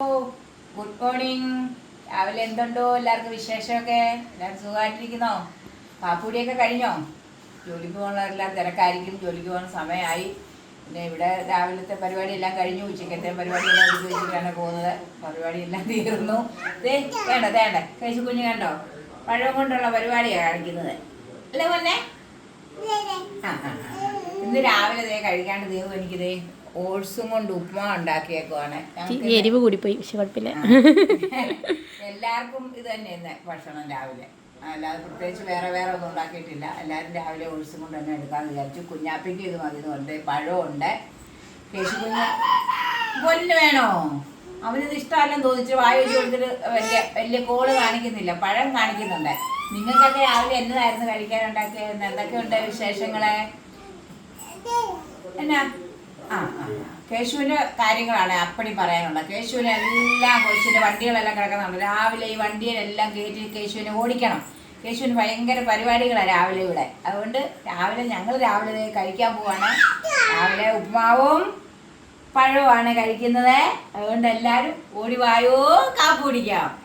Good morning. രാവിലെ എന്തുണ്ടോ എല്ലാവർക്കും വിശേഷമൊക്കെ? എല്ലാവരും സുഖമായിട്ടിരിക്കുന്നോ? കാപ്പൂടിയൊക്കെ കഴിഞ്ഞോ? ജോലിക്ക് പോകുന്നവരെല്ലാം തിരക്കായിരിക്കും. ജോലിക്ക് പോകുന്ന സമയമായി. പിന്നെ ഇവിടെ രാവിലത്തെ പരിപാടിയെല്ലാം കഴിഞ്ഞു. ഉച്ചക്കത്തെ പരിപാടിയെല്ലാം എടുത്ത് വെച്ചിട്ടാണ് പോകുന്നത്. പരിപാടിയെല്ലാം തീർന്നു. തേണ്ട കഴിച്ചു കുഞ്ഞ് കണ്ടോ? പഴം കൊണ്ടുള്ള പരിപാടിയാണ് കാണിക്കുന്നത് അല്ലേ മോനെ? ഇന്ന് രാവിലെ കഴിക്കാണ്ട് തീർന്നു. എനിക്കിതേ ഓട്സും കൊണ്ട് ഉപ്മാ ഉണ്ടാക്കിയേക്കുവാണ്. എരിവ് കൂടിപ്പോയി, പക്ഷെ കുഴപ്പമില്ല. എല്ലാവർക്കും ഇത് തന്നെ ഭക്ഷണം രാവിലെ, അല്ലാതെ പ്രത്യേകിച്ച് വേറെ ഒന്നും ഉണ്ടാക്കിയിട്ടില്ല. എല്ലാവരും രാവിലെ ഓട്സും കൊണ്ട് തന്നെ എടുക്കാമെന്ന് വിചാരിച്ചു. കുഞ്ഞാപ്പിക്ക് ഇത് മതി എന്നുണ്ട്. പഴമുണ്ട്. കേശു കുഞ്ഞ് പൊന്ന് വേണോ? അവനിത് ഇഷ്ടമല്ലെന്ന് തോന്നിച്ച് വായു വെച്ച് കൊടുത്തിട്ട് വലിയ കോള് കാണിക്കുന്നില്ല, പഴം കാണിക്കുന്നുണ്ട്. നിങ്ങൾക്കൊക്കെ രാവിലെ എന്നതായിരുന്നു കഴിക്കാനുണ്ടാക്കിയത്? എന്തൊക്കെയുണ്ട് വിശേഷങ്ങളെ? എന്നാ കേശുവിൻ്റെ കാര്യങ്ങളാണ് അപ്പടി പറയാനുള്ളത്. കേശുവിന് എല്ലാം കൊച്ചിൻ്റെ വണ്ടികളെല്ലാം കിടക്കുന്നുണ്ട്. രാവിലെ ഈ വണ്ടിയിലെല്ലാം കയറ്റി കേശുവിനെ ഓടിക്കണം. കേശുവിന് ഭയങ്കര പരിപാടികളാണ് രാവിലെ ഇവിടെ. അതുകൊണ്ട് ഞങ്ങൾ രാവിലെ കഴിക്കാൻ പോവാണ്. രാവിലെ ഉപ്മാവും പഴവുമാണ് കഴിക്കുന്നത്. അതുകൊണ്ട് എല്ലാവരും ഓടി വായോ, കാപ്പി കുടിക്കാം.